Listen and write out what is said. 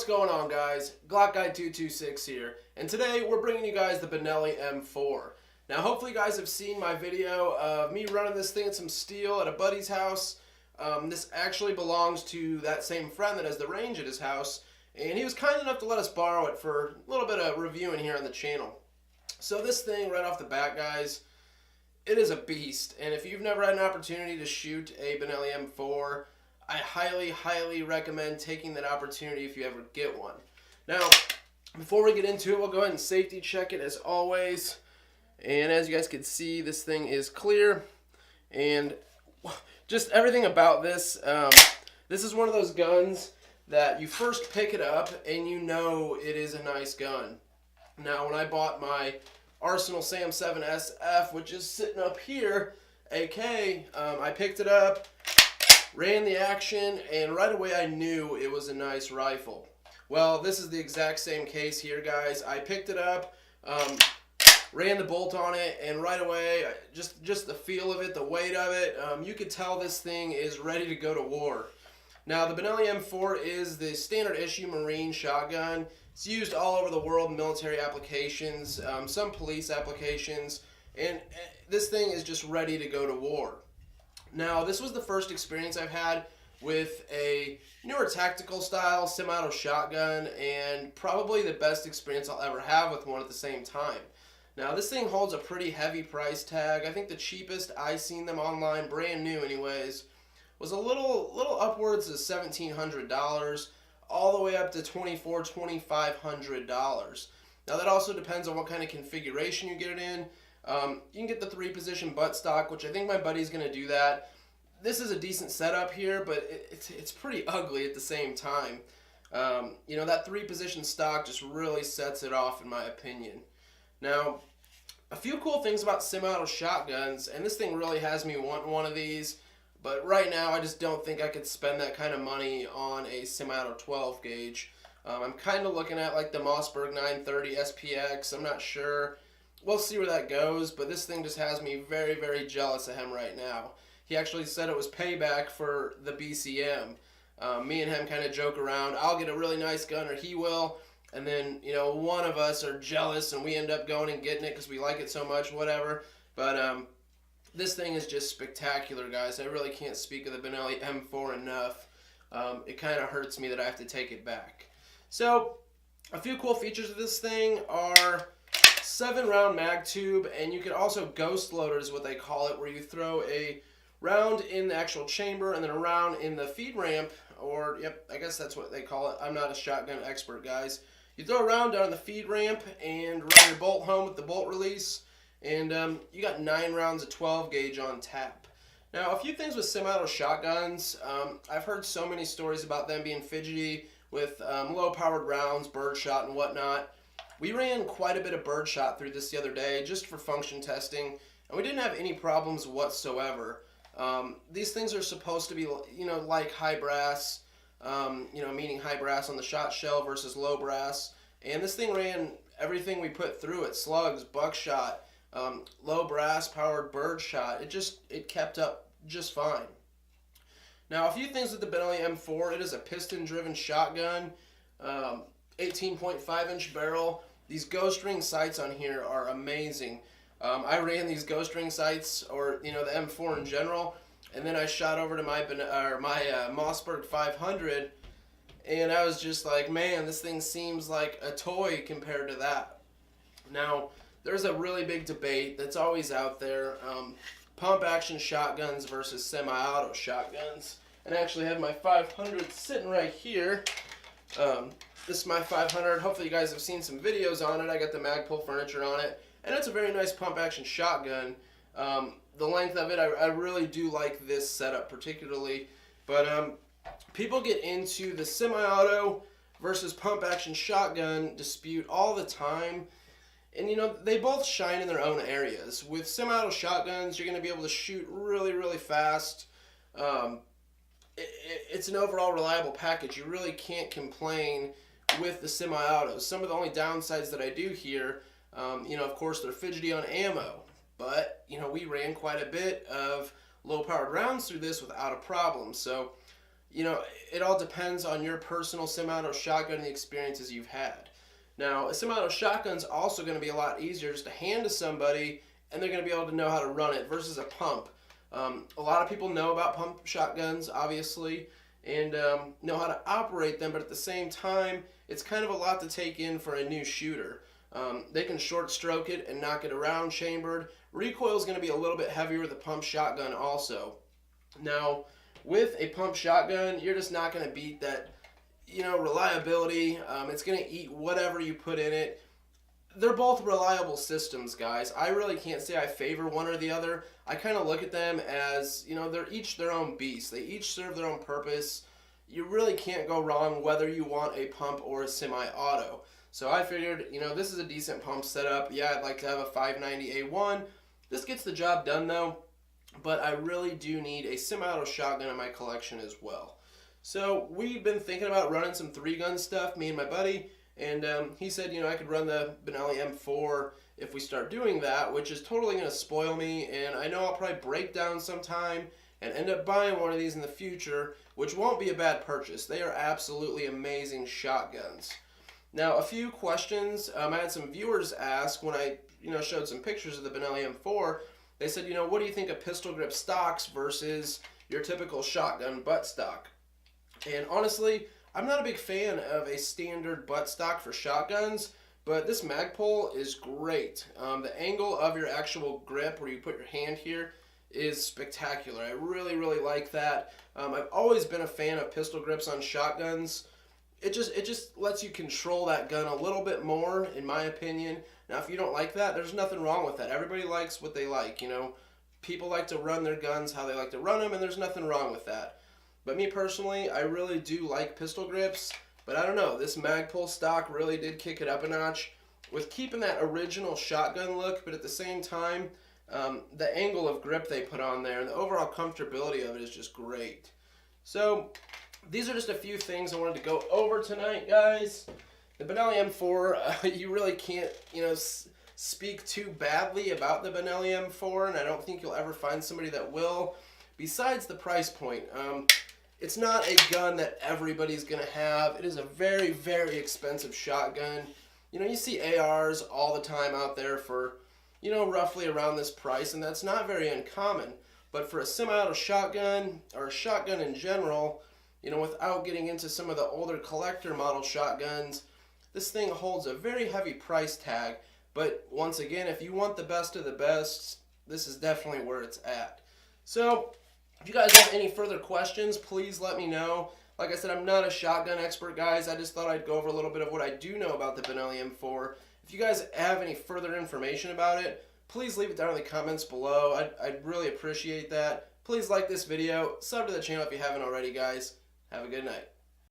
going on, guys? Glock Guy 226 here, and today we're bringing you guys the Benelli M4. Now, hopefully you guys have seen my video of me running this thing in some steel at a buddy's house. This actually belongs to that same friend that has the range at his house, and he was kind enough to let us borrow it for a little bit of reviewing here on the channel. So this thing, right off the bat, guys, it is a beast, and if you've never had an opportunity to shoot a Benelli M4, I highly recommend taking that opportunity if you ever get one. Now, before we get into it, we'll go ahead and safety check it as always. And as you guys can see, this thing is clear. And just everything about this, this is one of those guns that you first pick it up and you know it is a nice gun. Now, when I bought my Arsenal Sam 7 SF, which is sitting up here, AK, I picked it up, ran the action, and right away I knew it was a nice rifle. Well, this is the exact same case here, guys. I picked it up, ran the bolt on it, and right away, just the feel of it, the weight of it, you could tell this thing is ready to go to war. Now, the Benelli M4 is the standard issue Marine shotgun. It's used all over the world in military applications, some police applications, and this thing is just ready to go to war. Now, this was the first experience I've had with a newer tactical style semi-auto shotgun, and probably the best experience I'll ever have with one at the same time. Now, this thing holds a pretty heavy price tag. I think the cheapest I seen them online, brand new anyways, was a little upwards of $1,700, all the way up to $2,400, $2,500. Now, that also depends on what kind of configuration you get it in. You can get the 3-position buttstock, which I think my buddy's going to do that. This is a decent setup here, but it's pretty ugly at the same time. You know, that 3-position stock just really sets it off, in my opinion. Now, a few cool things about semi-auto shotguns, and this thing really has me wanting one of these, but right now I just don't think I could spend that kind of money on a semi-auto 12 gauge. I'm kind of looking at like the Mossberg 930 SPX. I'm not sure. We'll see where that goes, but this thing just has me very jealous of him right now. He actually said it was payback for the BCM. Me and him kind of joke around. I'll get a really nice gun, or he will, and then, you know, one of us are jealous and we end up going and getting it because we like it so much, whatever. But this thing is just spectacular, guys. I really can't speak of the Benelli M4 enough. It kind of hurts me that I have to take it back. So, a few cool features of this thing are 7-round mag tube, and you can also ghost loader is what they call it, where you throw a round in the actual chamber and then a round in the feed ramp, or, yep, I guess that's what they call it. I'm not a shotgun expert, guys. You throw a round down the feed ramp and run your bolt home with the bolt release, and you got 9 rounds of 12 gauge on tap. Now, a few things with semi-auto shotguns. I've heard so many stories about them being fidgety with low-powered rounds, birdshot, and whatnot. We ran quite a bit of birdshot through this the other day just for function testing, and we didn't have any problems whatsoever. These things are supposed to be, you know, like high brass, you know, meaning high brass on the shot shell versus low brass. And this thing ran everything we put through it: slugs, buckshot, low brass powered birdshot. It kept up just fine. Now, a few things with the Benelli M4. It is a piston-driven shotgun, 18.5-inch barrel. These ghost ring sights on here are amazing. I ran these ghost ring sights, or, you know, the M4 in general, and then I shot over to my Mossberg 500, and I was just like, man, this thing seems like a toy compared to that. Now, there's a really big debate that's always out there, pump action shotguns versus semi-auto shotguns. And I actually have my 500 sitting right here. This is my 500. Hopefully you guys have seen some videos on it. I got the Magpul furniture on it, and it's a very nice pump action shotgun. The length of it, I really do like this setup particularly. But people get into the semi-auto versus pump action shotgun dispute all the time. And, you know, they both shine in their own areas. With semi-auto shotguns, you're going to be able to shoot really fast. It's an overall reliable package. You really can't complain with the semi-autos. Some of the only downsides that I do hear, you know, of course, they're fidgety on ammo. But, you know, we ran quite a bit of low-powered rounds through this without a problem. So, you know, it all depends on your personal semi-auto shotgun and the experiences you've had. Now, a semi-auto shotgun's also going to be a lot easier just to hand to somebody, and they're going to be able to know how to run it versus a pump. A lot of people know about pump shotguns, obviously, and know how to operate them, but at the same time, it's kind of a lot to take in for a new shooter. They can short stroke it and knock it around chambered. Recoil is going to be a little bit heavier with a pump shotgun also. Now, with a pump shotgun, you're just not going to beat that, you know, reliability. It's going to eat whatever you put in it. They're both reliable systems, guys. I really can't say I favor one or the other. I kind of look at them as, you know, they're each their own beast. They each serve their own purpose. You really can't go wrong whether you want a pump or a semi-auto. So I figured, you know, this is a decent pump setup. Yeah, I'd like to have a 590A1. This gets the job done though, but I really do need a semi-auto shotgun in my collection as well. So we've been thinking about running some 3-gun stuff, me and my buddy, and he said, you know, I could run the Benelli M4 if we start doing that, which is totally going to spoil me, and I know I'll probably break down sometime and end up buying one of these in the future, which won't be a bad purchase. They are absolutely amazing shotguns. Now, a few questions. I had some viewers ask when I, you know, showed some pictures of the Benelli M4. They said, you know, what do you think of pistol grip stocks versus your typical shotgun butt stock? And honestly, I'm not a big fan of a standard butt stock for shotguns, but this Magpul is great. The angle of your actual grip, where you put your hand here, is spectacular. I really, really like that. I've always been a fan of pistol grips on shotguns. It just lets you control that gun a little bit more, in my opinion. Now, if you don't like that, there's nothing wrong with that. Everybody likes what they like, you know. People like to run their guns how they like to run them, and there's nothing wrong with that. But me personally, I really do like pistol grips. But I don't know, this Magpul stock really did kick it up a notch with keeping that original shotgun look, but at the same time, the angle of grip they put on there and the overall comfortability of it is just great. So these are just a few things I wanted to go over tonight, guys. The Benelli M4, you really can't, you know, speak too badly about the Benelli M4, and I don't think you'll ever find somebody that will. Besides the price point, it's not a gun that everybody's going to have. It is a very, very expensive shotgun. You know, you see ARs all the time out there for, you know, roughly around this price, and that's not very uncommon. But for a semi-auto shotgun, or a shotgun in general, you know, without getting into some of the older collector model shotguns, this thing holds a very heavy price tag. But once again, if you want the best of the best, this is definitely where it's at. So if you guys have any further questions, please let me know. Like I said, I'm not a shotgun expert, guys. I just thought I'd go over a little bit of what I do know about the Benelli M4. If you guys have any further information about it, please leave it down in the comments below. I'd really appreciate that. Please like this video, sub to the channel if you haven't already, guys. Have a good night.